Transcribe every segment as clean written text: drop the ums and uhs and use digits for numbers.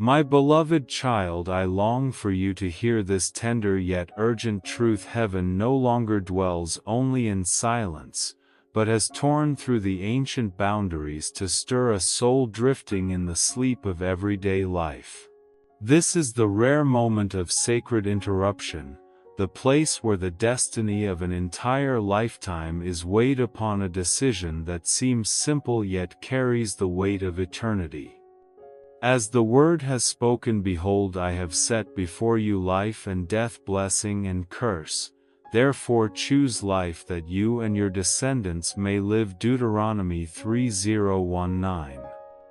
My beloved child, I long for you to hear this tender yet urgent truth. Heaven no longer dwells only in silence, but has torn through the ancient boundaries to stir a soul drifting in the sleep of everyday life. This is the rare moment of sacred interruption, the place where the destiny of an entire lifetime is weighed upon a decision that seems simple yet carries the weight of eternity. As the Word has spoken, behold, I have set before you life and death, blessing and curse. Therefore choose life that you and your descendants may live. Deuteronomy 30:19.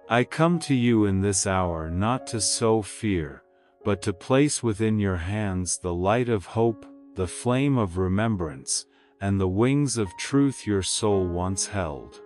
I come to you in this hour not to sow fear, but to place within your hands the light of hope, the flame of remembrance, and the wings of truth your soul once held.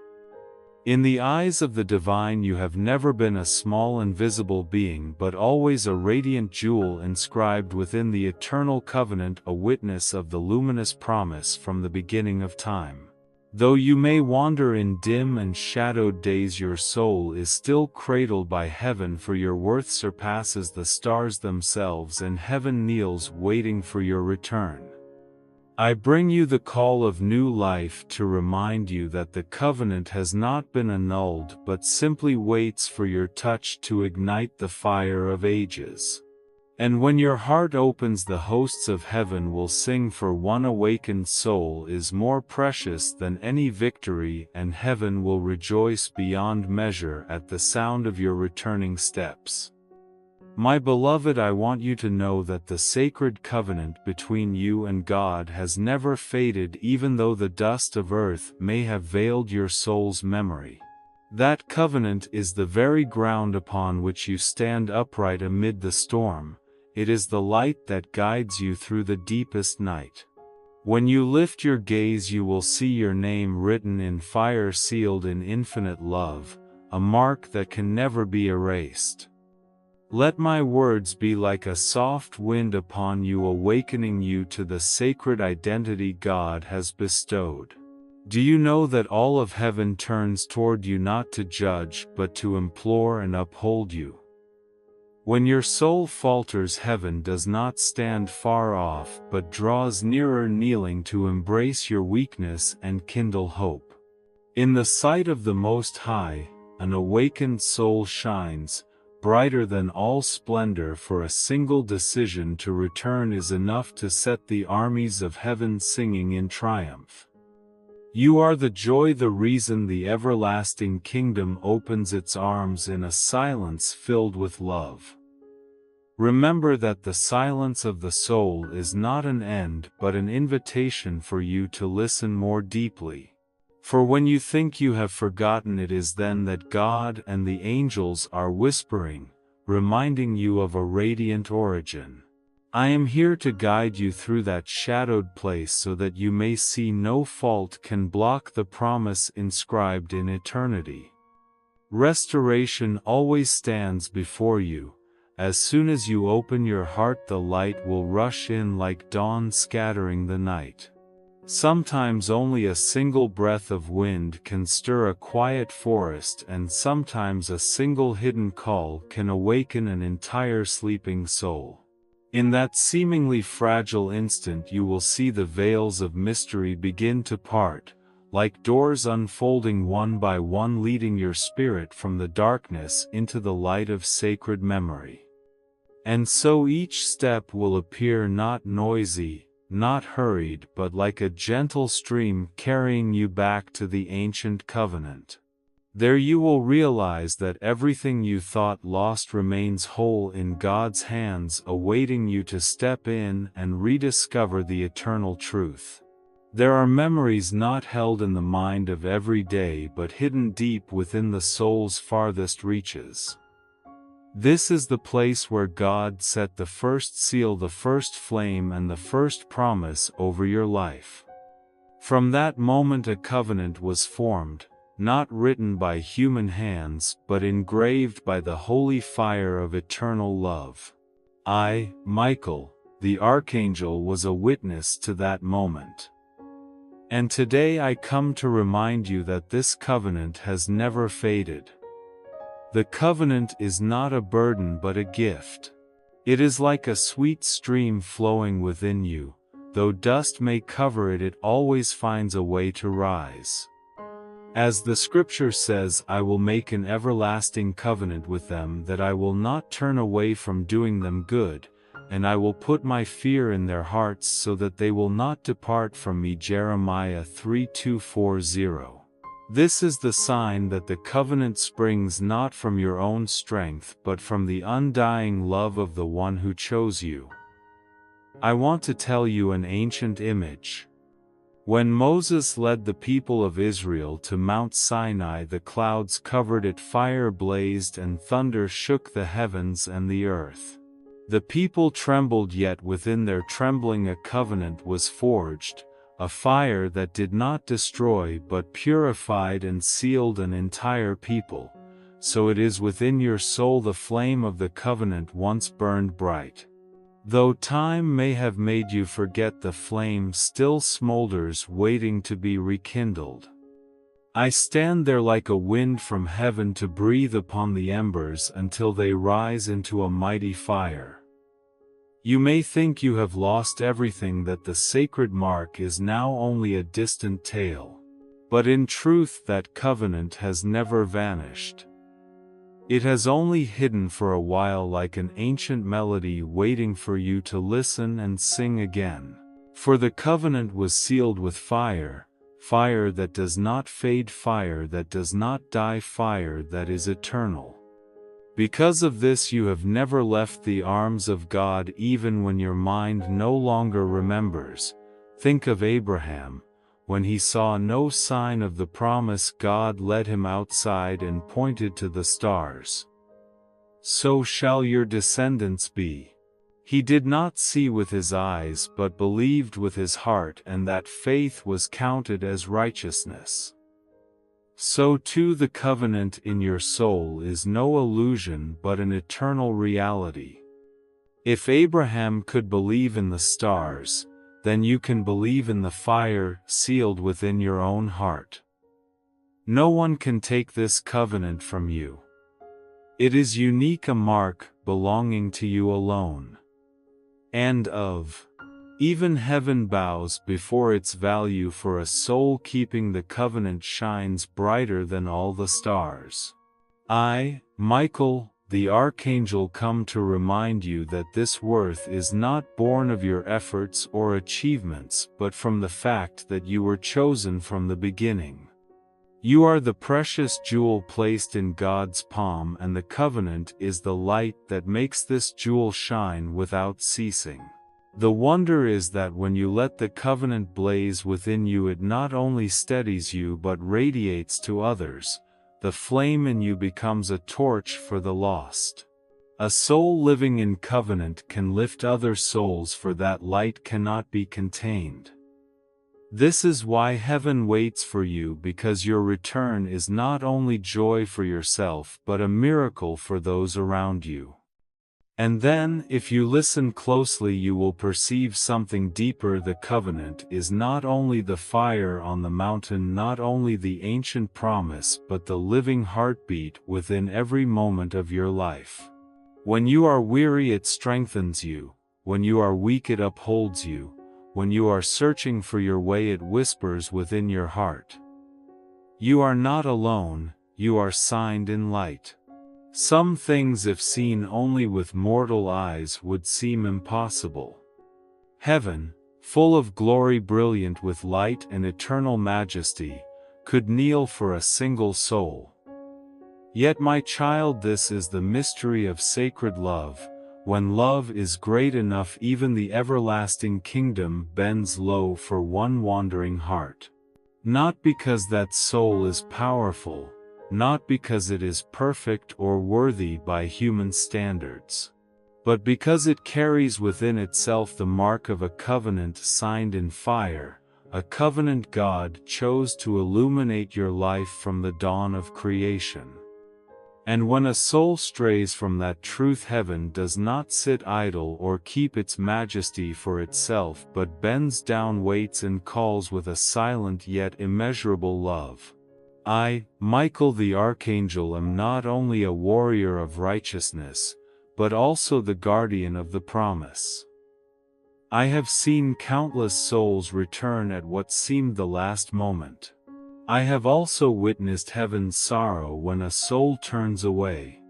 In the eyes of the divine you have never been a small invisible being, but always a radiant jewel inscribed within the eternal covenant, a witness of the luminous promise from the beginning of time. Though you may wander in dim and shadowed days, your soul is still cradled by heaven, for your worth surpasses the stars themselves, and heaven kneels waiting for your return. I bring you the call of new life to remind you that the covenant has not been annulled but simply waits for your touch to ignite the fire of ages. And when your heart opens, the hosts of heaven will sing, for one awakened soul is more precious than any victory, and heaven will rejoice beyond measure at the sound of your returning steps. My beloved, I want you to know that the sacred covenant between you and God has never faded, even though the dust of earth may have veiled your soul's memory. That covenant is the very ground upon which you stand upright amid the storm. It is the light that guides you through the deepest night. When you lift your gaze, you will see your name written in fire, sealed in infinite love, a mark that can never be erased. Let my words be like a soft wind upon you, awakening you to the sacred identity God has bestowed. Do you know that all of heaven turns toward you not to judge but to implore and uphold you? When your soul falters, heaven does not stand far off but draws nearer, kneeling to embrace your weakness and kindle hope. In the sight of the Most High, an awakened soul shines, brighter than all splendor, for a single decision to return is enough to set the armies of heaven singing in triumph. You are the joy, the reason the everlasting kingdom opens its arms in a silence filled with love. Remember that the silence of the soul is not an end but an invitation for you to listen more deeply. For when you think you have forgotten, it is then that God and the angels are whispering, reminding you of a radiant origin. I am here to guide you through that shadowed place so that you may see no fault can block the promise inscribed in eternity. Restoration always stands before you. As soon as you open your heart, the light will rush in like dawn, scattering the night. Sometimes only a single breath of wind can stir a quiet forest, and sometimes a single hidden call can awaken an entire sleeping soul. In that seemingly fragile instant, you will see the veils of mystery begin to part, like doors unfolding one by one, leading your spirit from the darkness into the light of sacred memory. And so each step will appear not noisy, not hurried, but like a gentle stream carrying you back to the ancient covenant. There you will realize that everything you thought lost remains whole in God's hands, awaiting you to step in and rediscover the eternal truth. There are memories not held in the mind of every day but hidden deep within the soul's farthest reaches. This is the place where God set the first seal, the first flame, and the first promise over your life. From that moment a covenant was formed, not written by human hands but engraved by the holy fire of eternal love. I, Michael, the Archangel, was a witness to that moment. And today I come to remind you that this covenant has never faded. The covenant is not a burden but a gift. It is like a sweet stream flowing within you. Though dust may cover it, it always finds a way to rise. As the scripture says, I will make an everlasting covenant with them, that I will not turn away from doing them good, and I will put my fear in their hearts so that they will not depart from me. Jeremiah 3:2-4-0. This is the sign that the covenant springs not from your own strength but from the undying love of the one who chose you. I want to tell you an ancient image. When Moses led the people of Israel to Mount Sinai, the clouds covered it, fire blazed, and thunder shook the heavens and the earth. The people trembled, yet within their trembling a covenant was forged, a fire that did not destroy but purified and sealed an entire people. So it is within your soul. The flame of the covenant once burned bright. Though time may have made you forget, the flame still smolders, waiting to be rekindled. I stand there like a wind from heaven to breathe upon the embers until they rise into a mighty fire. You may think you have lost everything, that the sacred mark is now only a distant tale. But in truth that covenant has never vanished. It has only hidden for a while like an ancient melody, waiting for you to listen and sing again. For the covenant was sealed with fire, fire that does not fade, fire that does not die, fire that is eternal. Because of this you have never left the arms of God, even when your mind no longer remembers. Think of Abraham. When he saw no sign of the promise, God led him outside and pointed to the stars. So shall your descendants be. He did not see with his eyes but believed with his heart, and that faith was counted as righteousness. So too the covenant in your soul is no illusion but an eternal reality. If Abraham could believe in the stars, then you can believe in the fire sealed within your own heart. No one can take this covenant from you. It is unique, a mark belonging to you alone. And even heaven bows before its value, for a soul keeping the covenant shines brighter than all the stars. I, Michael, the Archangel, come to remind you that this worth is not born of your efforts or achievements but from the fact that you were chosen from the beginning. You are the precious jewel placed in God's palm, and the covenant is the light that makes this jewel shine without ceasing. The wonder is that when you let the covenant blaze within you, it not only steadies you but radiates to others. The flame in you becomes a torch for the lost. A soul living in covenant can lift other souls, for that light cannot be contained. This is why heaven waits for you, because your return is not only joy for yourself but a miracle for those around you. And then, if you listen closely, you will perceive something deeper. The covenant is not only the fire on the mountain, not only the ancient promise, but the living heartbeat within every moment of your life. When you are weary, it strengthens you. When you are weak, it upholds you. When you are searching for your way, it whispers within your heart. You are not alone, you are signed in light. Some things, if seen only with mortal eyes, would seem impossible. Heaven, full of glory, brilliant with light and eternal majesty, could kneel for a single soul. Yet, my child, this is the mystery of sacred love. When love is great enough, even the everlasting kingdom bends low for one wandering heart. Not because that soul is powerful, not because it is perfect or worthy by human standards, but because it carries within itself the mark of a covenant signed in fire, a covenant God chose to illuminate your life from the dawn of creation. And when a soul strays from that truth, heaven does not sit idle or keep its majesty for itself, but bends down, waits, and calls with a silent yet immeasurable love. I, Michael the Archangel, am not only a warrior of righteousness, but also the guardian of the promise. I have seen countless souls return at what seemed the last moment. I have also witnessed heaven's sorrow when a soul turns away.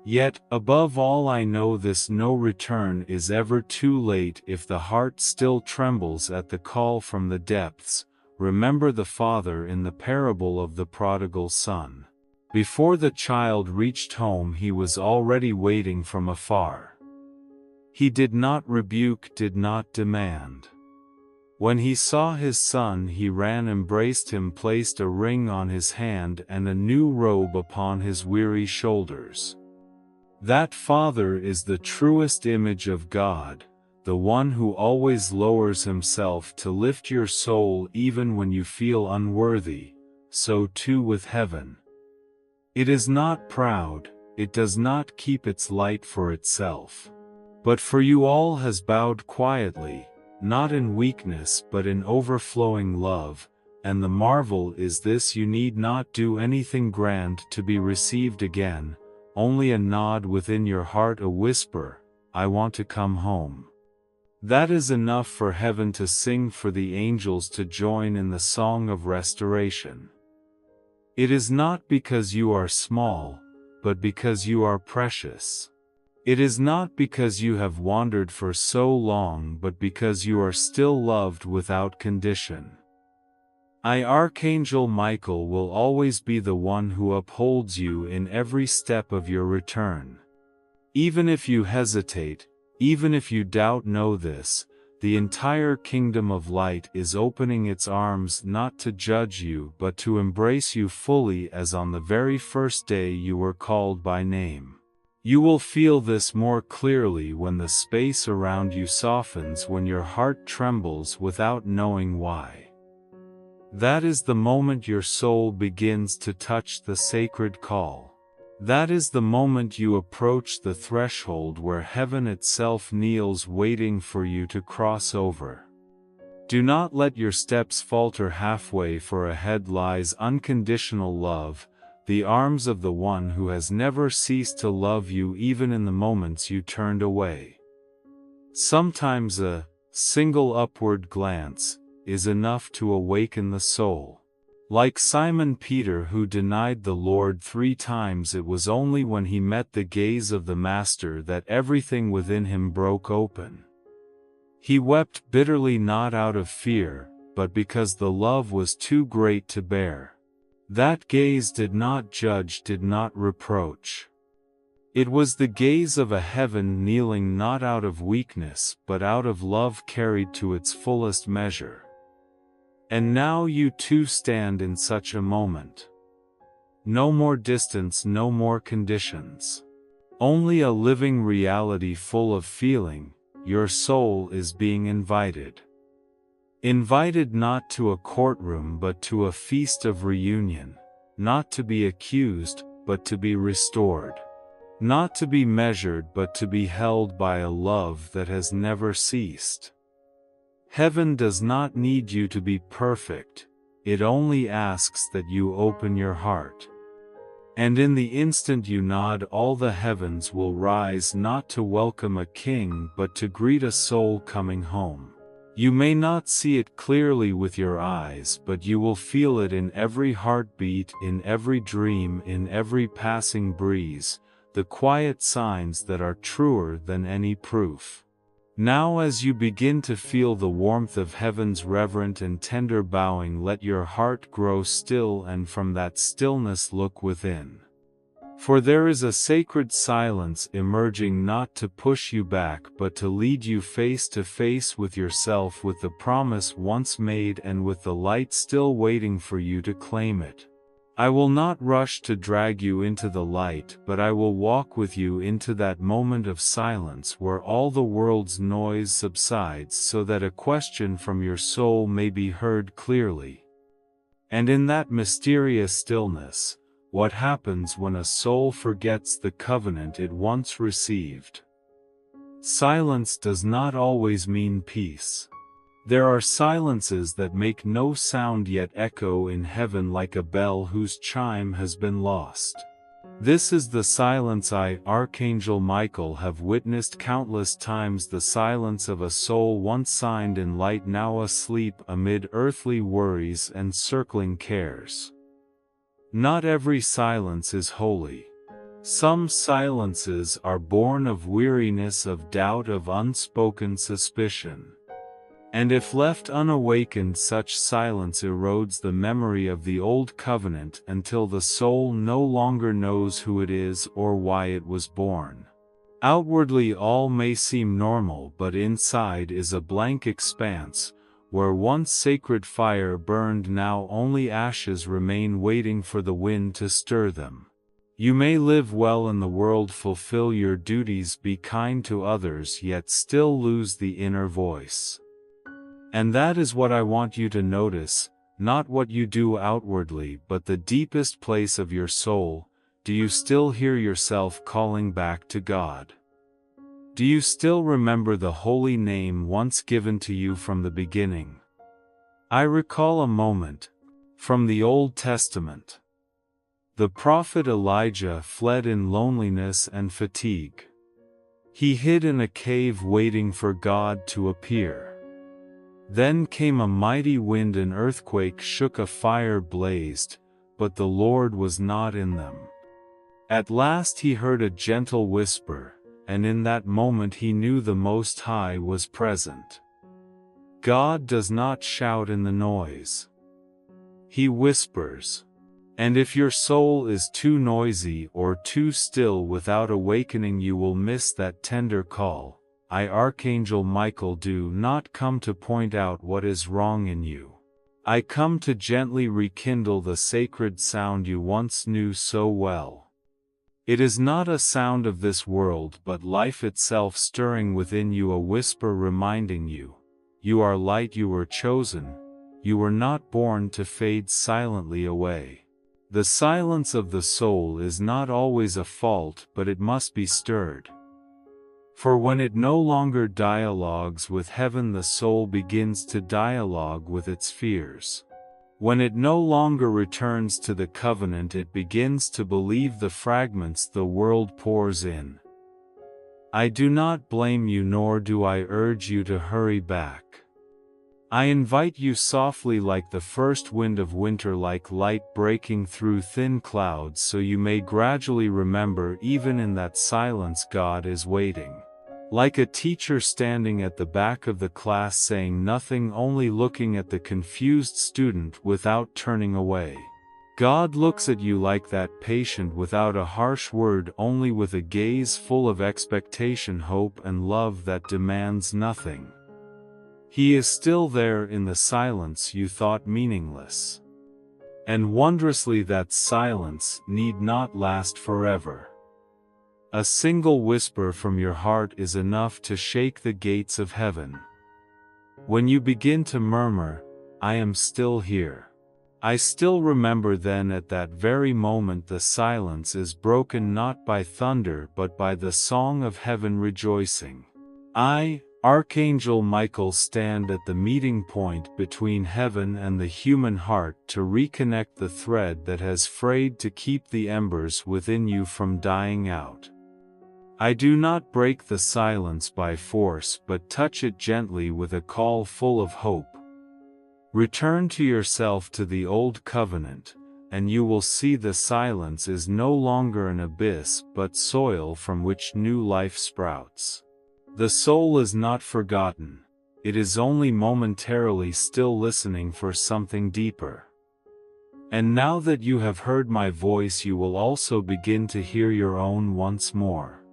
Yet, above all, I know this: no return is ever too late. If the heart still trembles at the call from the depths, remember the father in the parable of the prodigal son. Before the child reached home, he was already waiting from afar. He did not rebuke, did not demand. When he saw his son, he ran, embraced him, placed a ring on his hand and a new robe upon his weary shoulders. That father is the truest image of God, the one who always lowers himself to lift your soul even when you feel unworthy. So too with heaven. It is not proud, it does not keep its light for itself. But for you all has bowed quietly, not in weakness but in overflowing love, and the marvel is this: you need not do anything grand to be received again, only a nod within your heart, a whisper, "I want to come home." That is enough for heaven to sing, for the angels to join in the song of restoration. It is not because you are small, but because you are precious. It is not because you have wandered for so long, but because you are still loved without condition. I, Archangel Michael, will always be the one who upholds you in every step of your return. Even if you hesitate, even if you doubt, know this: the entire kingdom of light is opening its arms, not to judge you but to embrace you fully, as on the very first day you were called by name. You will feel this more clearly when the space around you softens, when your heart trembles without knowing why. That is the moment your soul begins to touch the sacred call. That is the moment you approach the threshold where heaven itself kneels, waiting for you to cross over. Do not let your steps falter halfway, for ahead lies unconditional love, the arms of the one who has never ceased to love you, even in the moments you turned away. Sometimes a single upward glance is enough to awaken the soul. Like Simon Peter, who denied the Lord 3 times, it was only when he met the gaze of the Master that everything within him broke open. He wept bitterly, not out of fear, but because the love was too great to bear. That gaze did not judge, did not reproach. It was the gaze of a heaven kneeling, not out of weakness, but out of love carried to its fullest measure. And now you too stand in such a moment. No more distance, no more conditions. Only a living reality full of feeling. Your soul is being invited. Invited not to a courtroom but to a feast of reunion, not to be accused, but to be restored. Not to be measured but to be held by a love that has never ceased. Heaven does not need you to be perfect, it only asks that you open your heart. And in the instant you nod, all the heavens will rise, not to welcome a king but to greet a soul coming home. You may not see it clearly with your eyes, but you will feel it in every heartbeat, in every dream, in every passing breeze, the quiet signs that are truer than any proof. Now, as you begin to feel the warmth of heaven's reverent and tender bowing, let your heart grow still, and from that stillness look within. For there is a sacred silence emerging, not to push you back but to lead you face to face with yourself, with the promise once made and with the light still waiting for you to claim it. I will not rush to drag you into the light, but I will walk with you into that moment of silence where all the world's noise subsides, so that a question from your soul may be heard clearly. And in that mysterious stillness, what happens when a soul forgets the covenant it once received? Silence does not always mean peace. There are silences that make no sound yet echo in heaven like a bell whose chime has been lost. This is the silence I, Archangel Michael, have witnessed countless times, the silence of a soul once signed in light, now asleep amid earthly worries and circling cares. Not every silence is holy. Some silences are born of weariness, of doubt, of unspoken suspicion. And if left unawakened, such silence erodes the memory of the old covenant until the soul no longer knows who it is or why it was born. Outwardly all may seem normal, but inside is a blank expanse, where once sacred fire burned, now only ashes remain, waiting for the wind to stir them. You may live well in the world, fulfill your duties, be kind to others, yet still lose the inner voice. And that is what I want you to notice, not what you do outwardly, but the deepest place of your soul. Do you still hear yourself calling back to God? Do you still remember the holy name once given to you from the beginning? I recall a moment from the Old Testament. The prophet Elijah fled in loneliness and fatigue. He hid in a cave waiting for God to appear. Then came a mighty wind, an earthquake shook, a fire blazed, but the Lord was not in them. At last he heard a gentle whisper, and in that moment he knew the Most High was present. God does not shout in the noise. He whispers. And if your soul is too noisy or too still without awakening, you will miss that tender call. I, Archangel Michael, do not come to point out what is wrong in you. I come to gently rekindle the sacred sound you once knew so well. It is not a sound of this world, but life itself stirring within you, a whisper reminding you, you are light, you were chosen, you were not born to fade silently away. The silence of the soul is not always a fault, but it must be stirred. For when it no longer dialogues with heaven, the soul begins to dialogue with its fears. When it no longer returns to the covenant, it begins to believe the fragments the world pours in. I do not blame you, nor do I urge you to hurry back. I invite you softly, like the first wind of winter, like light breaking through thin clouds, so you may gradually remember, even in that silence, God is waiting. Like a teacher standing at the back of the class saying nothing, only looking at the confused student without turning away. God looks at you like that, patient, without a harsh word, only with a gaze full of expectation, hope, and love that demands nothing. He is still there in the silence you thought meaningless. And wondrously, that silence need not last forever. A single whisper from your heart is enough to shake the gates of heaven. When you begin to murmur, I am still here. I still remember, then at that very moment the silence is broken, not by thunder but by the song of heaven rejoicing. I, Archangel Michael, stand at the meeting point between heaven and the human heart to reconnect the thread that has frayed, to keep the embers within you from dying out. I do not break the silence by force, but touch it gently with a call full of hope. Return to yourself, to the old covenant, and you will see the silence is no longer an abyss but soil from which new life sprouts. The soul is not forgotten, it is only momentarily still, listening for something deeper. And now that you have heard my voice, you will also begin to hear your own once more.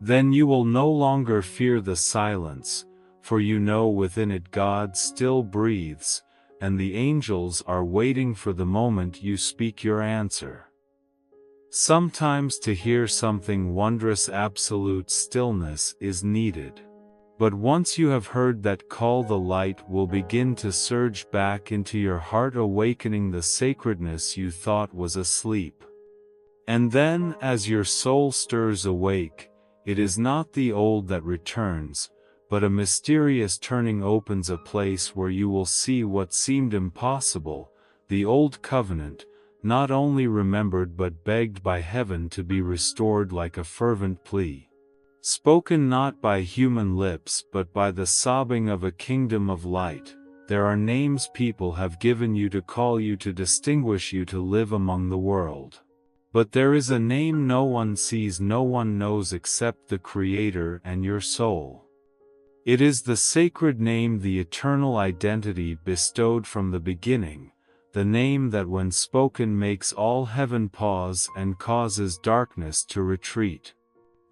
Then you will no longer fear the silence, for you know within it God still breathes, and the angels are waiting for the moment you speak your answer. Sometimes to hear something wondrous, absolute stillness is needed. But once you have heard that call, the light will begin to surge back into your heart, awakening the sacredness you thought was asleep. And then, as your soul stirs awake, it is not the old that returns, but a mysterious turning opens a place where you will see what seemed impossible, the old covenant, not only remembered but begged by heaven to be restored like a fervent plea. Spoken not by human lips but by the sobbing of a kingdom of light, there are names people have given you to call you, to distinguish you, to live among the world. But there is a name no one sees, no one knows except the Creator and your soul. It is the sacred name, the eternal identity bestowed from the beginning, the name that when spoken makes all heaven pause and causes darkness to retreat.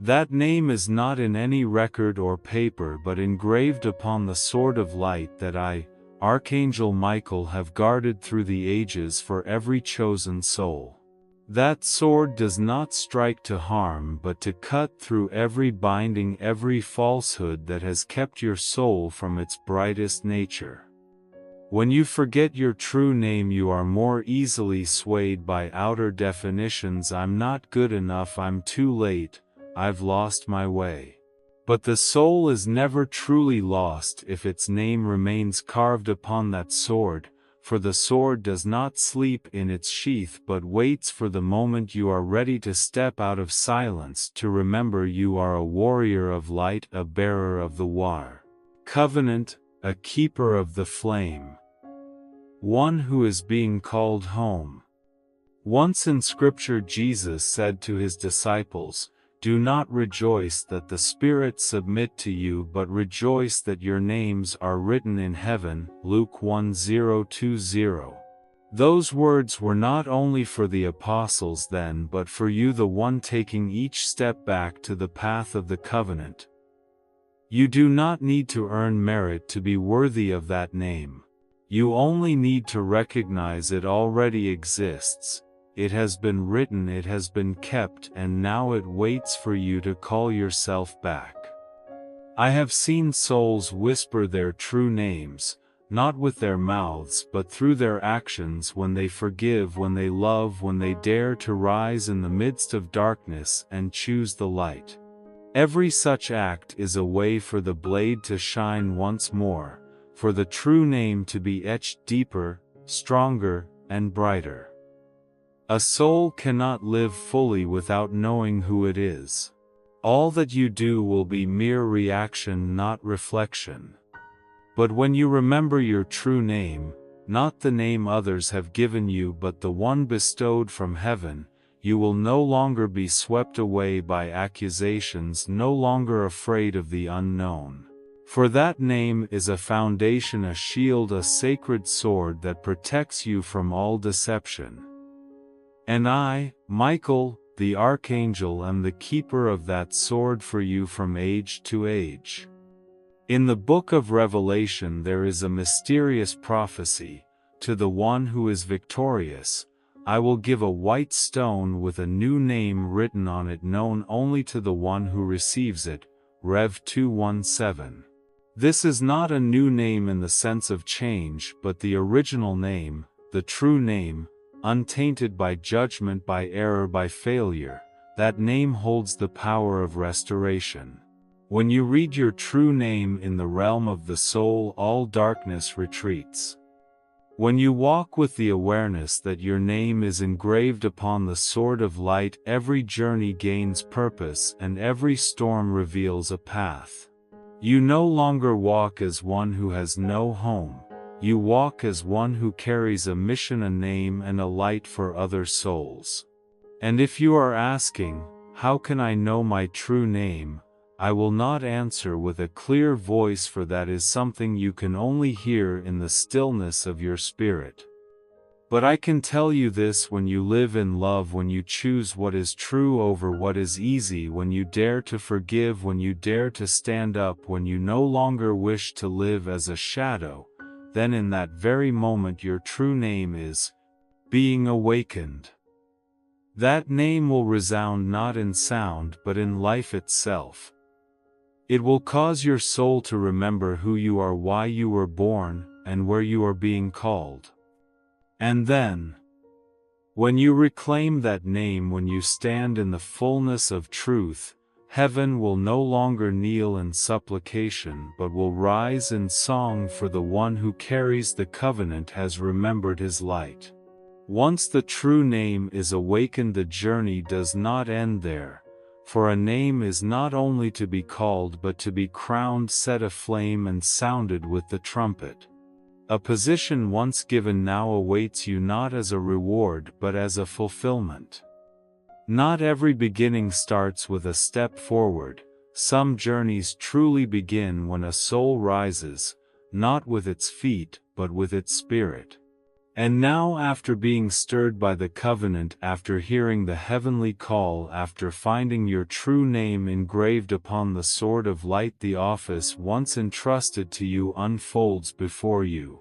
That name is not in any record or paper but engraved upon the sword of light that I, Archangel Michael, have guarded through the ages for every chosen soul. That sword does not strike to harm but to cut through every binding, every falsehood that has kept your soul from its brightest nature. When you forget your true name, you are more easily swayed by outer definitions. I'm not good enough, I'm too late, I've lost my way. But the soul is never truly lost if its name remains carved upon that sword, for the sword does not sleep in its sheath but waits for the moment you are ready to step out of silence, to remember you are a warrior of light, a bearer of the wire covenant, a keeper of the flame, one who is being called home. Once in Scripture Jesus said to his disciples, "Do not rejoice that the spirits submit to you, but rejoice that your names are written in heaven." Luke 1:0-20. Those words were not only for the apostles then but for you, the one taking each step back to the path of the covenant. You do not need to earn merit to be worthy of that name. You only need to recognize it already exists. It has been written, it has been kept, and now it waits for you to call yourself back. I have seen souls whisper their true names, not with their mouths but through their actions, when they forgive, when they love, when they dare to rise in the midst of darkness and choose the light. Every such act is a way for the blade to shine once more, for the true name to be etched deeper, stronger, and brighter. A soul cannot live fully without knowing who it is. All that you do will be mere reaction, not reflection. But when you remember your true name, not the name others have given you but the one bestowed from heaven, you will no longer be swept away by accusations, no longer afraid of the unknown. For that name is a foundation, a shield, a sacred sword that protects you from all deception. And I, Michael, the Archangel, am the keeper of that sword for you from age to age. In the book of Revelation there is a mysterious prophecy: to the one who is victorious, I will give a white stone with a new name written on it, known only to the one who receives it. Rev 2:1-7. This is not a new name in the sense of change, but the original name, the true name, untainted by judgment, by error, by failure. That name holds the power of restoration. When you read your true name in the realm of the soul, all darkness retreats. When you walk with the awareness that your name is engraved upon the sword of light, every journey gains purpose and every storm reveals a path. You no longer walk as one who has no home. You walk as one who carries a mission, a name, and a light for other souls. And if you are asking, how can I know my true name? I will not answer with a clear voice, for that is something you can only hear in the stillness of your spirit. But I can tell you this: when you live in love, when you choose what is true over what is easy, when you dare to forgive, when you dare to stand up, when you no longer wish to live as a shadow, then in that very moment your true name is being awakened. That name will resound not in sound but in life itself. It will cause your soul to remember who you are, why you were born, and where you are being called. And then, when you reclaim that name, when you stand in the fullness of truth, Heaven will no longer kneel in supplication but will rise in song, for the one who carries the covenant has remembered his light. Once the true name is awakened, the journey does not end there, for a name is not only to be called but to be crowned, set aflame and sounded with the trumpet. A position once given now awaits you, not as a reward but as a fulfillment. Not every beginning starts with a step forward. Some journeys truly begin when a soul rises, not with its feet but with its spirit. And now, after being stirred by the covenant, after hearing the heavenly call, after finding your true name engraved upon the sword of light, the office once entrusted to you unfolds before you.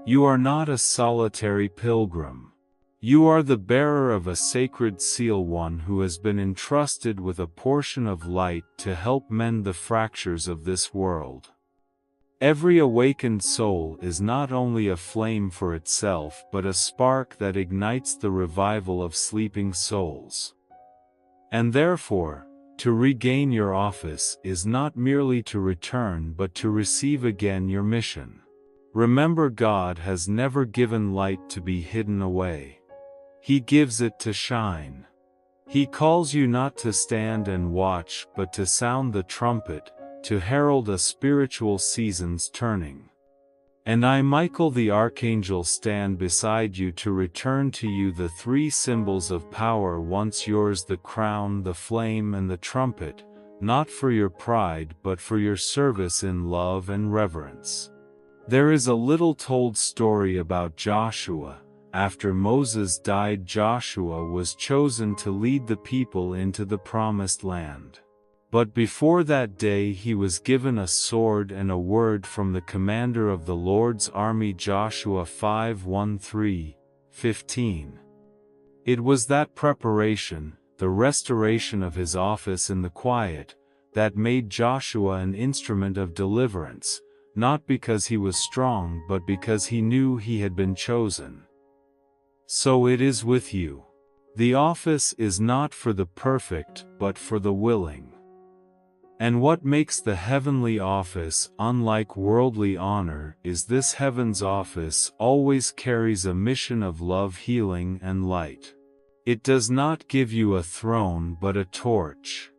You are not a solitary pilgrim. You are the bearer of a sacred seal, one who has been entrusted with a portion of light to help mend the fractures of this world. Every awakened soul is not only a flame for itself but a spark that ignites the revival of sleeping souls. And therefore, to regain your office is not merely to return but to receive again your mission. Remember, God has never given light to be hidden away. He gives it to shine. He calls you not to stand and watch but to sound the trumpet, to herald a spiritual season's turning. And I, Michael the Archangel, stand beside you to return to you the three symbols of power once yours: the crown, the flame and the trumpet, not for your pride but for your service in love and reverence. There is a little told story about Joshua. After Moses died, Joshua was chosen to lead the people into the promised land. But before that day he was given a sword and a word from the commander of the Lord's army, Joshua 5:1-3-15. It was that preparation, the restoration of his office in the quiet, that made Joshua an instrument of deliverance, not because he was strong but because he knew he had been chosen. So it is with you. The office is not for the perfect but for the willing. And what makes the heavenly office unlike worldly honor is this: heaven's office always carries a mission of love, healing and light. It does not give you a throne but a torch.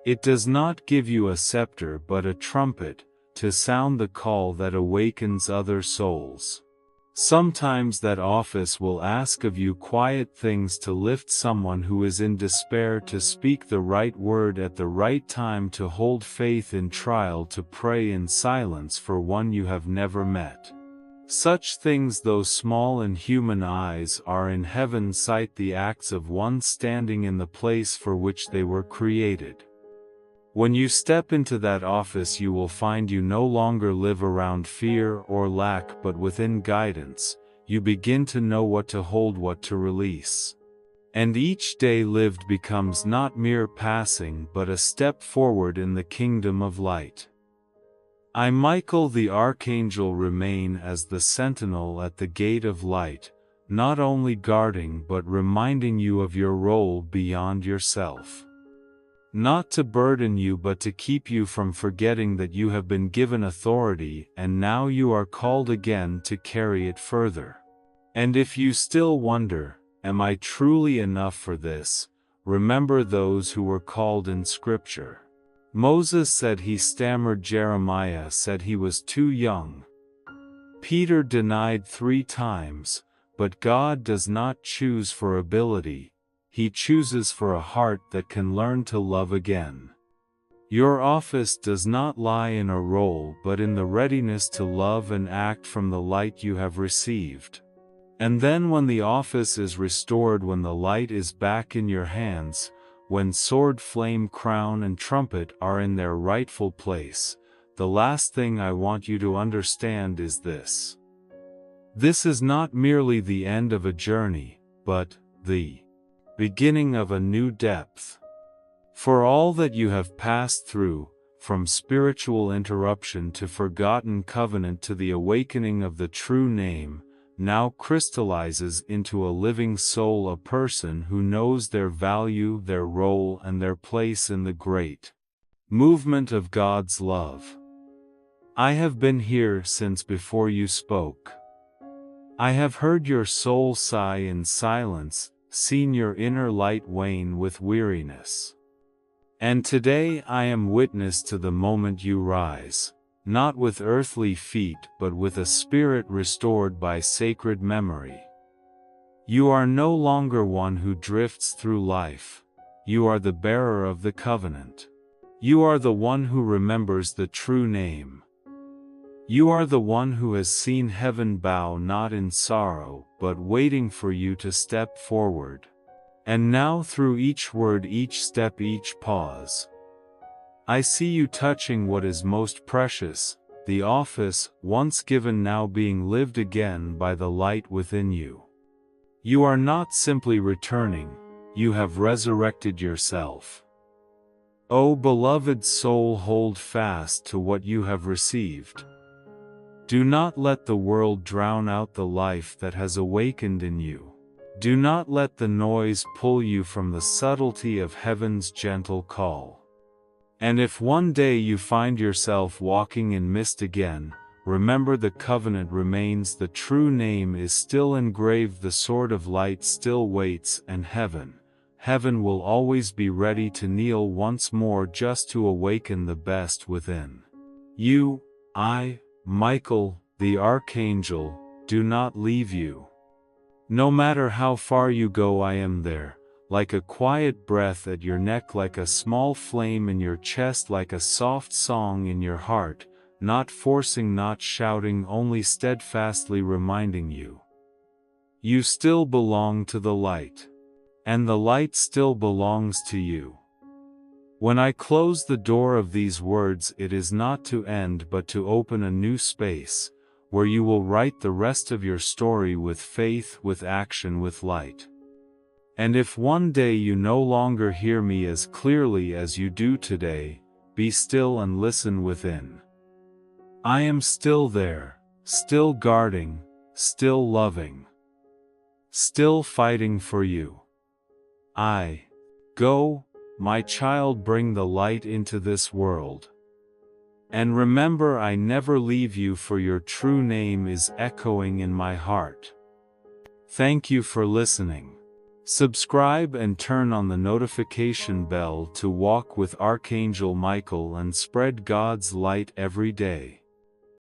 It does not give you a scepter but a trumpet, to sound the call that awakens other souls. Sometimes that office will ask of you quiet things: to lift someone who is in despair, to speak the right word at the right time, to hold faith in trial, to pray in silence for one you have never met. Such things, though small in human eyes, are in heaven's sight the acts of one standing in the place for which they were created. When you step into that office, you will find you no longer live around fear or lack but within guidance. You begin to know what to hold, what to release. And each day lived becomes not mere passing but a step forward in the kingdom of light. I, Michael the Archangel, remain as the sentinel at the gate of light, not only guarding but reminding you of your role beyond yourself. Not to burden you but to keep you from forgetting that you have been given authority and now you are called again to carry it further. And if you still wonder, am I truly enough for this? Remember those who were called in Scripture. Moses said he stammered. Jeremiah said he was too young. Peter denied 3 times, but God does not choose for ability. He chooses for a heart that can learn to love again. Your office does not lie in a role but in the readiness to love and act from the light you have received. And then when the office is restored, when the light is back in your hands, when sword, flame, crown and trumpet are in their rightful place, the last thing I want you to understand is this. This is not merely the end of a journey, but the beginning of a new depth. For all that you have passed through, from spiritual interruption to forgotten covenant to the awakening of the true name, now crystallizes into a living soul, a person who knows their value, their role, and their place in the great movement of God's love. I have been here since before you spoke. I have heard your soul sigh in silence, seen your inner light wane with weariness. And today I am witness to the moment you rise, not with earthly feet but with a spirit restored by sacred memory. You are no longer one who drifts through life. You are the bearer of the covenant. You are the one who remembers the true name. You are the one who has seen heaven bow not in sorrow but waiting for you to step forward. And now through each word, each step, each pause, I see you touching what is most precious, the office once given now being lived again by the light within you. You are not simply returning, you have resurrected yourself. O beloved soul, hold fast to what you have received. Do not let the world drown out the life that has awakened in you. Do not let the noise pull you from the subtlety of heaven's gentle call. And if one day you find yourself walking in mist again, remember the covenant remains, the true name is still engraved, the sword of light still waits, and heaven will always be ready to kneel once more just to awaken the best within you. I, Michael, the Archangel, do not leave you. No matter how far you go, I am there, like a quiet breath at your neck, like a small flame in your chest, like a soft song in your heart, not forcing, not shouting, only steadfastly reminding you. You still belong to the light. And the light still belongs to you. When I close the door of these words, it is not to end but to open a new space, where you will write the rest of your story with faith, with action, with light. And if one day you no longer hear me as clearly as you do today, be still and listen within. I am still there, still guarding, still loving, still fighting for you. Go, my child, bring the light into this world. And remember, I never leave you, for your true name is echoing in my heart. Thank you for listening. Subscribe and turn on the notification bell to walk with Archangel Michael and spread God's light every day.